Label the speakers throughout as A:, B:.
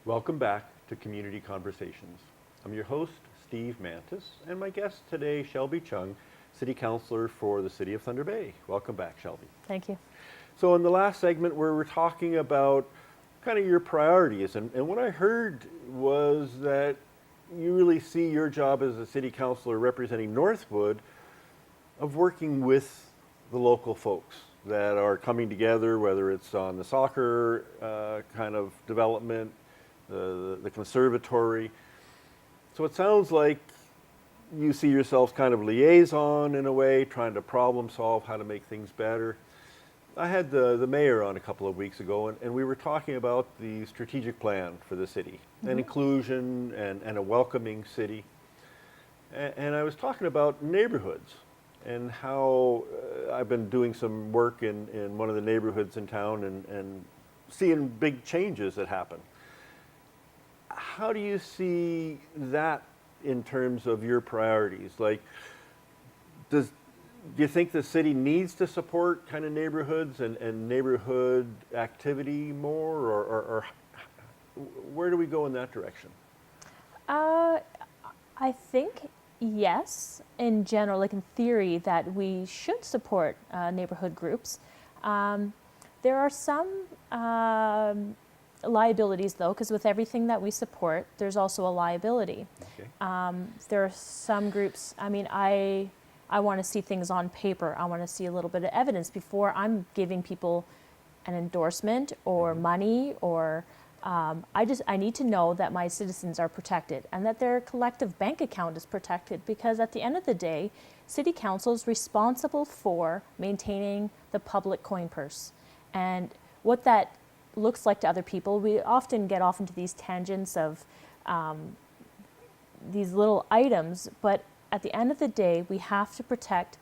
A: Welcome back to Community Conversations. I'm your host, Steve Mantis, and my guest today, Shelby Chng, City Councillor for the City of Thunder Bay. Welcome back, Shelby.
B: Thank you.
A: So in the last segment, we were talking about kind of your priorities, and what I heard was that you really see your job as a City Councillor representing Northwood of working with the local folks that are coming together, whether it's on the soccer kind of development, the conservatory. So it sounds like you see yourselves kind of liaison in a way, trying to problem solve how to make things better. I had the mayor on a couple of weeks ago, and we were talking about the strategic plan for the city, and inclusion and a welcoming city. And I was talking about neighborhoods and how I've been doing some work in one of the neighborhoods in town and seeing big changes that happen. How do you see that in terms of your priorities? Like, do you think the city needs to support kind of neighborhoods and neighborhood activity more, or where do we go in that direction?
B: I think yes, in general, like in theory, that we should support neighborhood groups. There are some liabilities, though, because with everything that we support, there's also a liability.
A: Okay.
B: There are some groups, I mean, I want to see things on paper. I want to see a little bit of evidence before I'm giving people an endorsement or money, or I need to know that my citizens are protected and that their collective bank account is protected, because at the end of the day, City Council is responsible for maintaining the public coin purse. And what that looks like to other people, we often get off into these tangents of these little items, but at the end of the day, we have to protect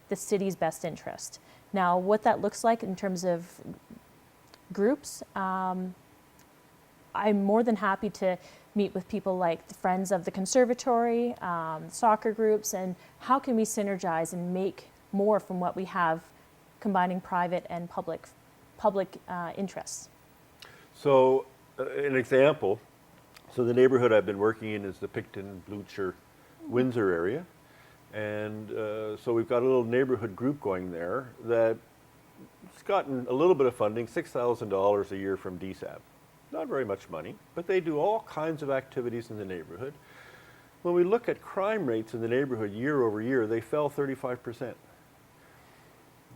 B: the city's best interest. Now, what that looks like in terms of groups, I'm more than happy to meet with people like the Friends of the Conservatory, soccer groups, and how can we synergize and make more from what we have, combining private and public interests.
A: So, an example, so the neighborhood I've been working in is the Picton, Blucher, Windsor area. And so we've got a little neighborhood group going there that's gotten a little bit of funding, $6,000 a year from DSAB. Not very much money, but they do all kinds of activities in the neighborhood. When we look at crime rates in the neighborhood year over year, they fell 35%.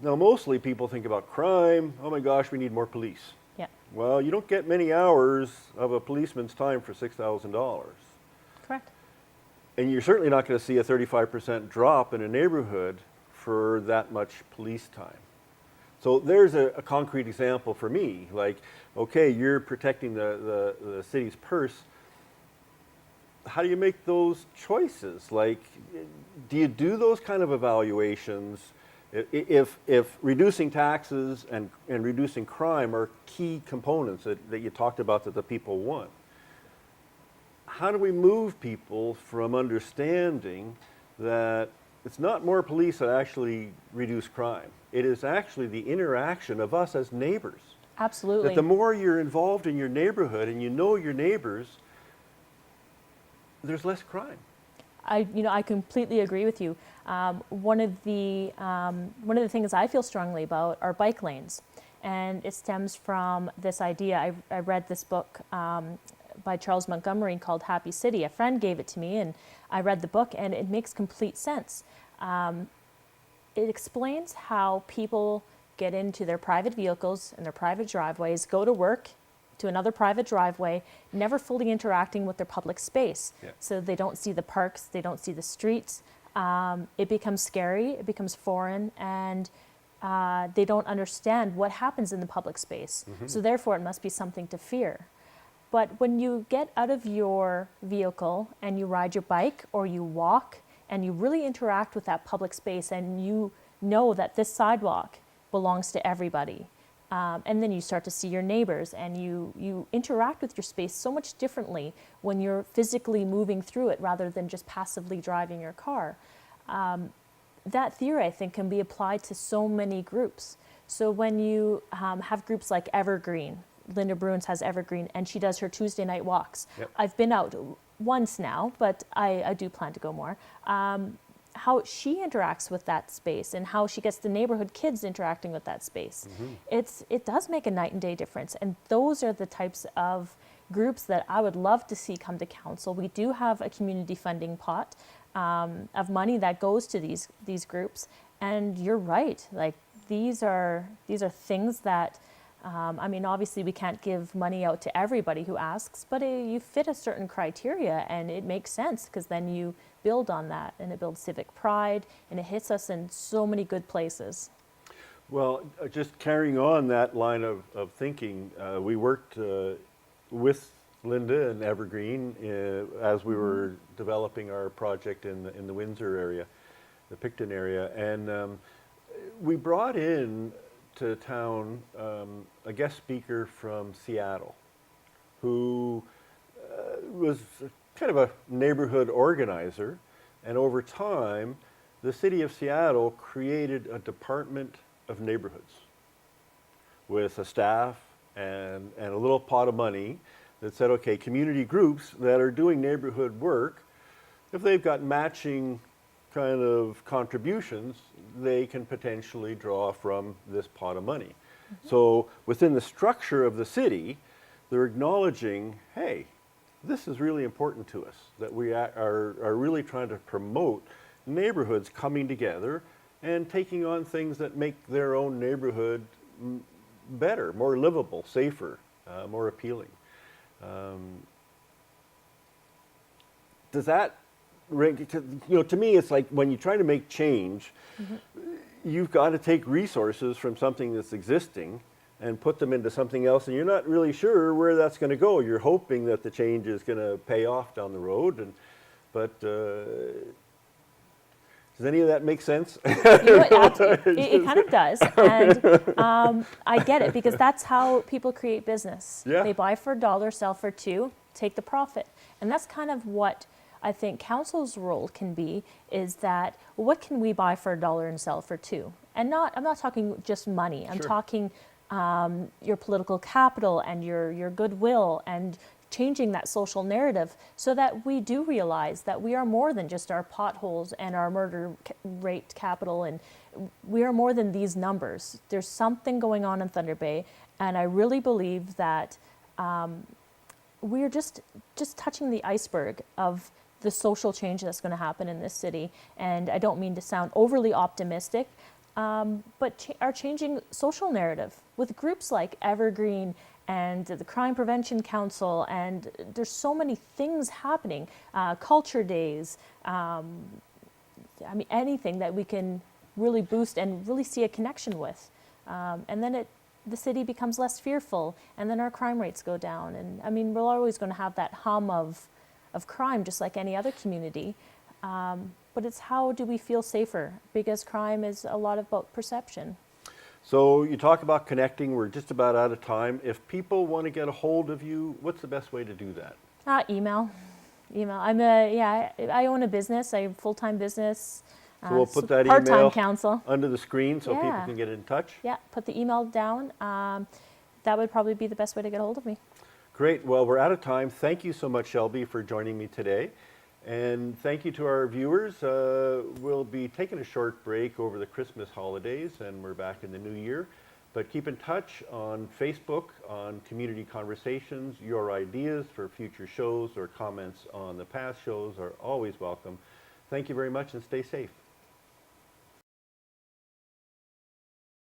A: Now, mostly people think about crime, oh my gosh, we need more police.
B: Yeah.
A: Well, you don't get many hours of a policeman's time for $6,000.
B: Correct.
A: And you're certainly not going to see a 35% drop in a neighborhood for that much police time. So there's a concrete example for me. Like, okay, you're protecting the city's purse. How do you make those choices? Like, do you do those kind of evaluations? If reducing taxes and reducing crime are key components that you talked about that the people want, how do we move people from understanding that it's not more police that actually reduce crime? It is actually the interaction of us as neighbors.
B: Absolutely.
A: That the more you're involved in your neighborhood and you know your neighbors, there's less crime.
B: I completely agree with you. One of the things I feel strongly about are bike lanes, and it stems from this idea. I read this book by Charles Montgomery called Happy City. A friend gave it to me, and I read the book, and it makes complete sense. It explains how people get into their private vehicles and their private driveways, go to work to another private driveway, never fully interacting with their public space.
A: Yeah.
B: So they don't see the parks, they don't see the streets. It becomes scary, it becomes foreign, and they don't understand what happens in the public space. So therefore it must be something to fear. But when you get out of your vehicle and you ride your bike or you walk and you really interact with that public space, and you know that this sidewalk belongs to everybody, and then you start to see your neighbors, and you interact with your space so much differently when you're physically moving through it rather than just passively driving your car. That theory, I think, can be applied to so many groups. So when you have groups like Evergreen, Linda Bruins has Evergreen, and she does her Tuesday night walks.
A: Yep.
B: I've been out once now, but I do plan to go more. How she interacts with that space and how she gets the neighborhood kids interacting with that space. It does make a night and day difference. And those are the types of groups that I would love to see come to council. We do have a community funding pot of money that goes to these groups. And you're right, like these are things that, I mean, obviously we can't give money out to everybody who asks, but you fit a certain criteria and it makes sense because then you build on that and it builds civic pride and it hits us in so many good places.
A: Well, just carrying on that line of thinking, we worked with Linda and Evergreen as we were developing our project in the Windsor area, the Picton area, and we brought in to town a guest speaker from Seattle who was kind of a neighborhood organizer, and over time the city of Seattle created a department of neighborhoods with a staff and a little pot of money that said, okay, community groups that are doing neighborhood work, if they've got matching kind of contributions, they can potentially draw from this pot of money. So within the structure of the city, they're acknowledging, hey, this is really important to us, that we are really trying to promote neighborhoods coming together and taking on things that make their own neighborhood better, more livable, safer, more appealing. Does that ring? You know, to me, it's like when you try to make change, you've got to take resources from something that's existing and put them into something else, and you're not really sure where that's going to go. You're hoping that the change is going to pay off down the road, but does any of that make sense?
B: You know what, it kind of does, and I get it because that's how people create business.
A: Yeah.
B: They buy for $1, sell for $2, take the profit, and that's kind of what I think council's role can be, is that what can we buy for $1 and sell for $2? And I'm not talking just money. I'm
A: Sure.
B: talking your political capital and your goodwill and changing that social narrative so that we do realize that we are more than just our potholes and our murder rate capital, and we are more than these numbers. There's something going on in Thunder Bay, and I really believe that we're just touching the iceberg of the social change that's going to happen in this city. And I don't mean to sound overly optimistic, but our changing social narrative with groups like Evergreen and the Crime Prevention Council, and there's so many things happening, culture days, I mean, anything that we can really boost and really see a connection with. And then the city becomes less fearful, and then our crime rates go down. And I mean, we're always going to have that hum of crime, just like any other community. But it's how do we feel safer? Because crime is a lot about perception.
A: So you talk about connecting. We're just about out of time. If people want to get a hold of you, what's the best way to do that?
B: Email. I own a business. I have a full-time business.
A: So we'll put that
B: part-time
A: email
B: council
A: under the screen so people
B: Yeah.
A: can get in touch.
B: Yeah, put the email down. That would probably be the best way to get a hold of me.
A: Great. Well, we're out of time. Thank you so much, Shelby, for joining me today. And thank you to our viewers. We'll be taking a short break over the Christmas holidays, and we're back in the new year. But keep in touch on Facebook, on Community Conversations. Your ideas for future shows or comments on the past shows are always welcome. Thank you very much, and stay safe.